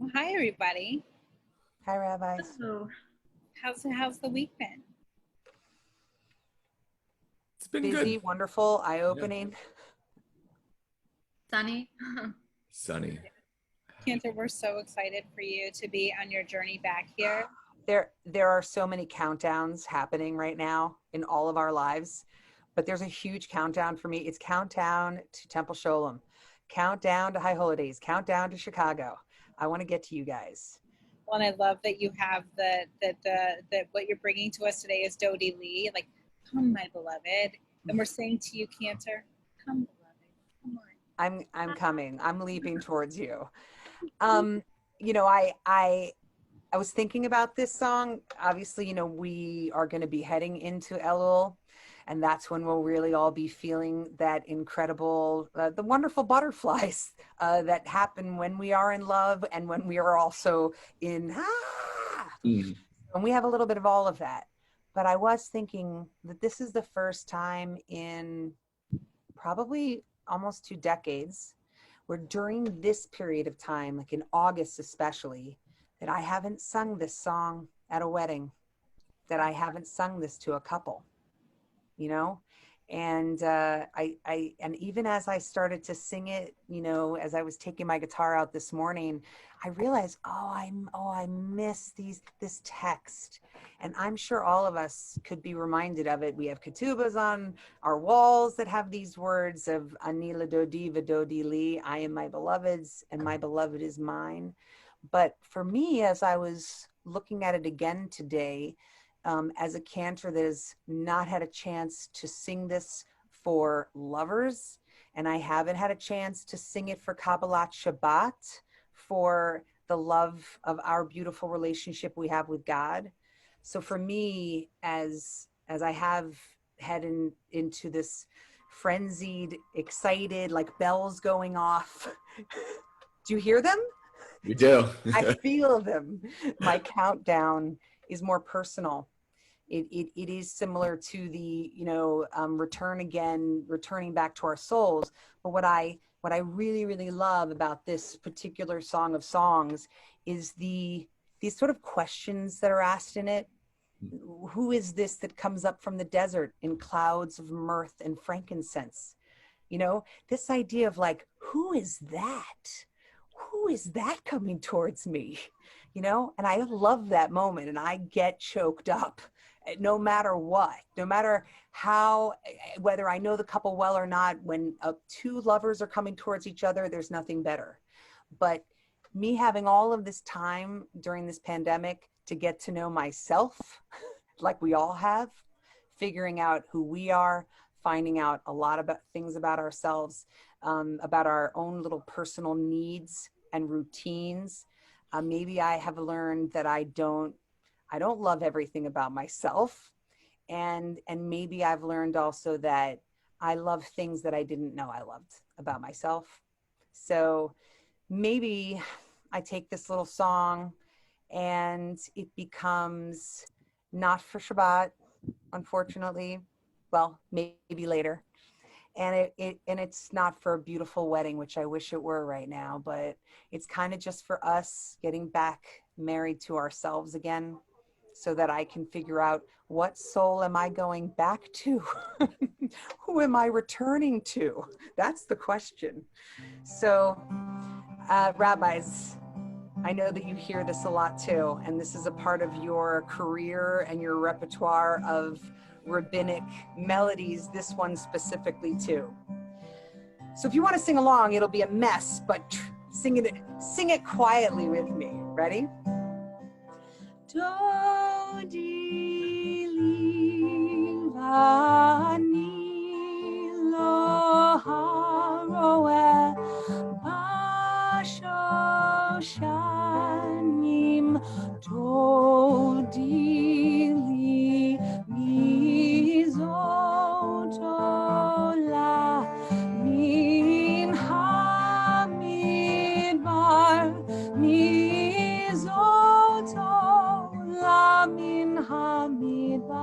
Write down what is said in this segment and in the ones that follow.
Well, hi everybody. Hi, rabbis. Oh, How's the week been? It's been Busy, good. wonderful, Yeah. eye-opening. sunny. Sunny. Cantor, we're so excited for you to be on your journey back here. There are so many countdowns happening right now in all of our lives, but there's a huge countdown for me. It's countdown to Temple Sholem, countdown to High Holidays, countdown to Chicago. I want to get to you guys. Well, and I love that you have the what you're bringing to us today is Dodie Lee, like, come my beloved. And we're saying to you, Cantor, come beloved, come on. I'm coming. I'm leaping towards you. Um, I was thinking about this song. Obviously, we are going to be heading into Elul, and that's when we'll really all be feeling that incredible, the wonderful butterflies that happen when we are in love and when we are also in, Mm. and we have a little bit of all of that. But I was thinking that this is the first time in probably almost 2 decades where during this period of time, like in August especially, that I haven't sung this song at a wedding, that I haven't sung this to a couple, you know? And and even as I started to sing it, as I was taking my guitar out this morning, I realized, I miss this text. And I'm sure all of us could be reminded of it. We have ketubas on our walls that have these words of Ani ladodi v'dodi li, I am my beloved's and my beloved is mine. But for me, as I was looking at it again today, as a cantor that has not had a chance to sing this for lovers, and I haven't had a chance to sing it for Kabbalat Shabbat, for the love of our beautiful relationship we have with God. So for me, as I have into this frenzied, excited, like bells going off, do you hear them? We do. I feel them. My countdown is more personal. It is similar to the returning back to our souls. But what I really love about this particular Song of Songs is these sort of questions that are asked in it. Who is this that comes up from the desert in clouds of mirth and frankincense? This idea of like, who is that? Who is that coming towards me? And I love that moment, and I get choked up no matter what, no matter how, whether I know the couple well or not. When two lovers are coming towards each other, there's nothing better. But me having all of this time during this pandemic to get to know myself, like we all have, figuring out who we are, finding out a lot about things about ourselves, about our own little personal needs and routines. Maybe I have learned that I don't love everything about myself. And maybe I've learned also that I love things that I didn't know I loved about myself. So maybe I take this little song and it becomes not for Shabbat, unfortunately. Well, maybe later. And it's not for a beautiful wedding, which I wish it were right now, but it's kind of just for us getting back married to ourselves again, so that I can figure out, what soul am I going back to? Who am I returning to? That's the question. So, rabbis, I know that you hear this a lot too, and this is a part of your career and your repertoire of rabbinic melodies, this one specifically too. So if you want to sing along, it'll be a mess, but sing it quietly with me. Ready? Dodi li vani lo haroeh bashoshanim. Dodi li mizot olah min hamidbar, mizot olah min hamidbar.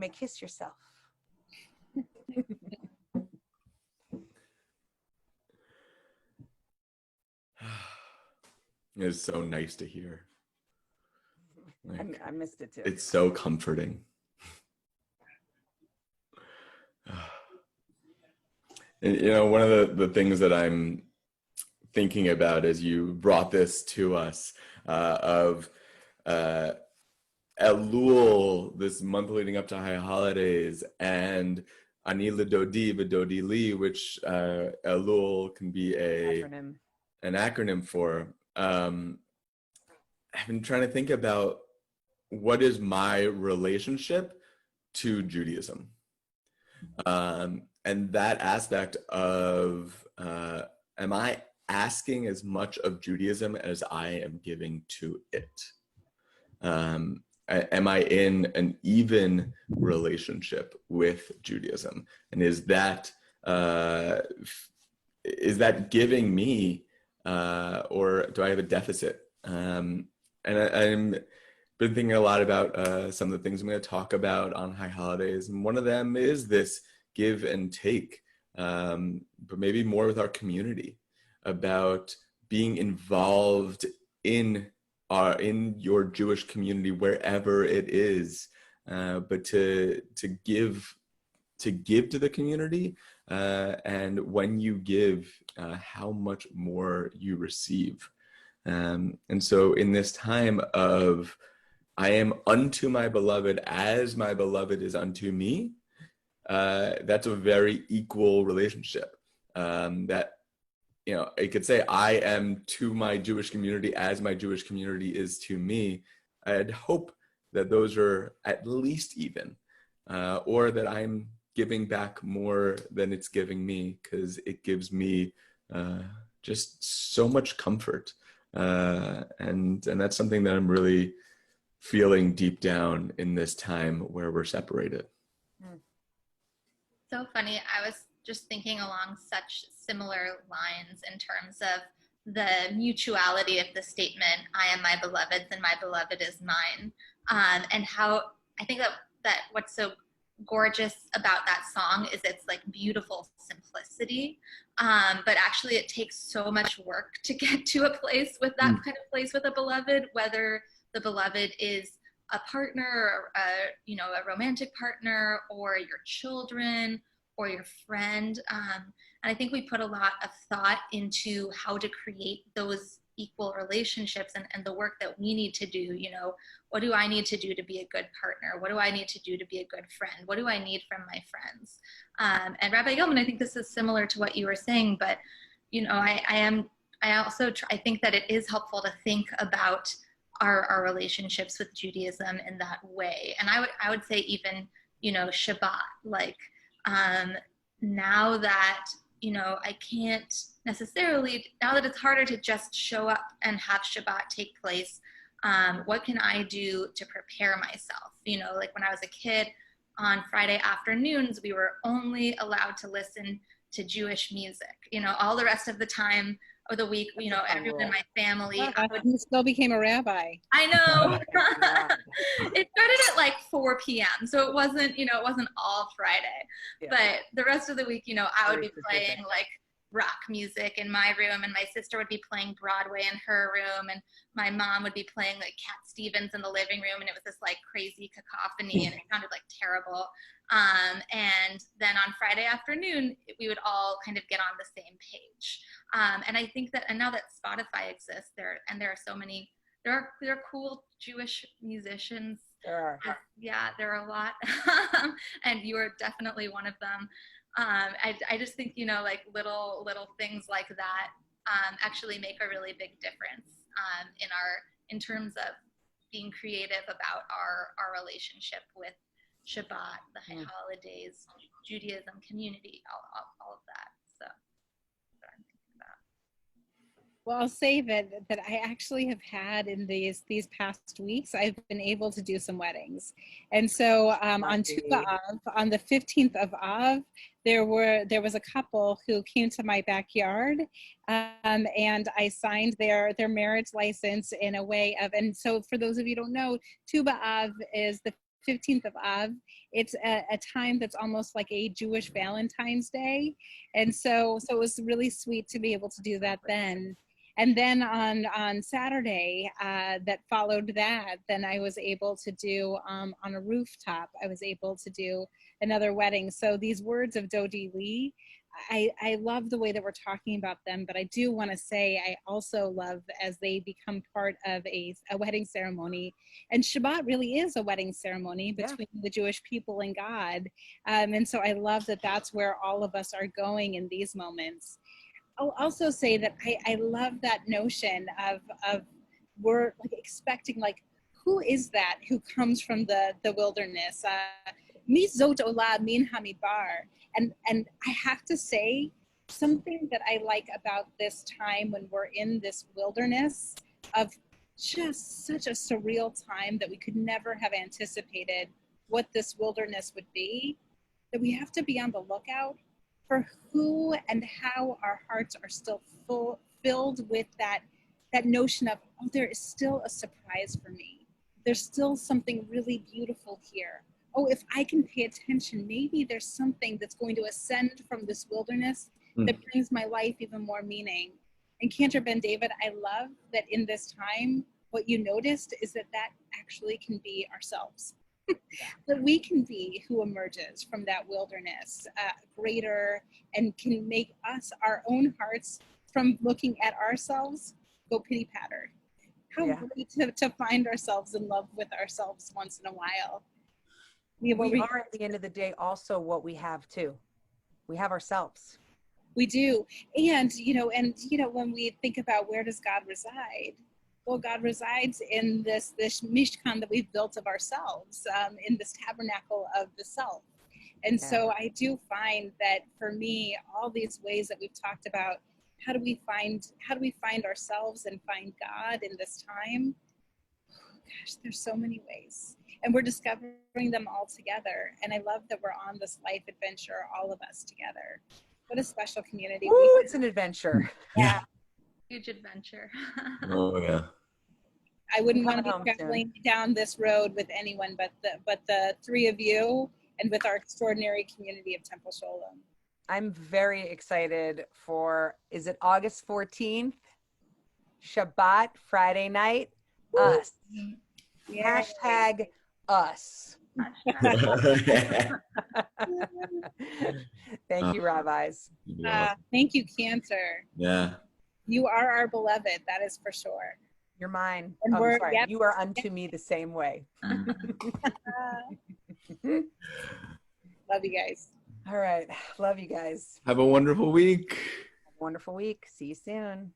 may kiss yourself. It's so nice to hear. Like, I missed it too. it's so comforting. And, you know, one of the things that I'm thinking about as you brought this to us of Elul, this month leading up to high holidays, and Ani L'Dodi V'Dodi Li, which Elul can be an acronym for. I've been trying to think about what is my relationship to Judaism. And that aspect of, am I asking as much of Judaism as I am giving to it? Am I in an even relationship with Judaism? And is that giving me, or do I have a deficit? And I'm been thinking a lot about some of the things I'm going to talk about on High Holidays, and one of them is this give and take, but maybe more with our community, about being involved in your Jewish community wherever it is, but to give to the community, and when you give, how much more you receive. And so in this time of I am unto my beloved as my beloved is unto me, that's a very equal relationship. That, you know, it could say I am to my Jewish community as my Jewish community is to me. I'd hope that those are at least even, or that I'm giving back more than it's giving me, because it gives me just so much comfort. And that's something that I'm really feeling deep down in this time where we're separated. So funny. I was just thinking along such similar lines in terms of the mutuality of the statement, I am my beloved's and my beloved is mine. And how I think that what's so gorgeous about that song is its like beautiful simplicity. But actually it takes so much work to get to a place with that kind of place with a beloved, whether the beloved is a partner, or a romantic partner, or your children, or your friend. And I think we put a lot of thought into how to create those equal relationships, and the work that we need to do. You know, what do I need to do to be a good partner? What do I need to do to be a good friend? What do I need from my friends? And Rabbi Gilman, I think this is similar to what you were saying, but you know, I think that it is helpful to think about our relationships with Judaism in that way. And I would say even, you know, Shabbat, like, now that, you know, I can't necessarily, now that it's harder to just show up and have Shabbat take place, what can I do to prepare myself? You know, like when I was a kid, on Friday afternoons, we were only allowed to listen to Jewish music. You know, all the rest of the time of the week, you know, everyone in my family. You still became a rabbi. I know. It started at like 4 p.m. So it wasn't, you know, it wasn't all Friday. Yeah. But the rest of the week, you know, I would be playing like rock music in my room, and my sister would be playing Broadway in her room, and my mom would be playing like Cat Stevens in the living room, and it was this like crazy cacophony, and it sounded like terrible. And then on Friday afternoon, we would all kind of get on the same page. And I think that, and now that Spotify exists, there are so many, there are cool Jewish musicians. There are. Yeah, there are a lot. And you are definitely one of them. I just think, you know, like little things like that actually make a really big difference in terms of being creative about our relationship with Shabbat, the high holidays, Judaism, community, all of that. So that's what I'm thinking about. Well, I'll say that I actually have had in these past weeks, I've been able to do some weddings. And so on Tu B'Av, on the 15th of Av, there was a couple who came to my backyard, and I signed their marriage license in a way of, and so for those of you who don't know, Tu B'Av is the 15th of Av. It's a time that's almost like a Jewish Valentine's Day. And so it was really sweet to be able to do that then. And then on Saturday that followed that, then I was able to do on a rooftop, I was able to do another wedding. So these words of Dodi Lee, I love the way that we're talking about them, but I do want to say I also love as they become part of a wedding ceremony. And Shabbat really is a wedding ceremony between the Jewish people and God. And so I love that that's where all of us are going in these moments. I'll also say that I love that notion of we're like expecting, like, who is that who comes from the wilderness? Mi zot ola min hamibar. And I have to say, something that I like about this time when we're in this wilderness of just such a surreal time that we could never have anticipated what this wilderness would be, that we have to be on the lookout for who and how our hearts are still filled with that notion of, oh, there is still a surprise for me. There's still something really beautiful here. Oh, if I can pay attention, maybe there's something that's going to ascend from this wilderness that brings my life even more meaning. And Cantor Ben David, I love that in this time, what you noticed is that actually can be ourselves. That we can be who emerges from that wilderness greater and can make us, our own hearts, from looking at ourselves, go pity patter. How great to find ourselves in love with ourselves once in a while. We are at the end of the day also what we have too. We have ourselves. We do. And when we think about where does God reside? Well, God resides in this mishkan that we've built of ourselves, in this tabernacle of the self. And so I do find that for me, all these ways that we've talked about, how do we find ourselves and find God in this time? Oh, gosh, there's so many ways. And we're discovering them all together. And I love that we're on this life adventure, all of us together. What a special community. Ooh, it's an adventure. Yeah. Huge adventure. Oh yeah. I wouldn't want to be traveling down this road with anyone but the three of you and with our extraordinary community of Temple Sholom. I'm very excited for, is it August 14th? Shabbat, Friday night, us. Yeah. Hashtag us. Thank you, rabbis. Thank you, Cantor. Yeah. You are our beloved, that is for sure. You're mine. And I'm sorry. You are unto me the same way. Love you guys. All right. Love you guys. Have a wonderful week. Have a wonderful week. See you soon.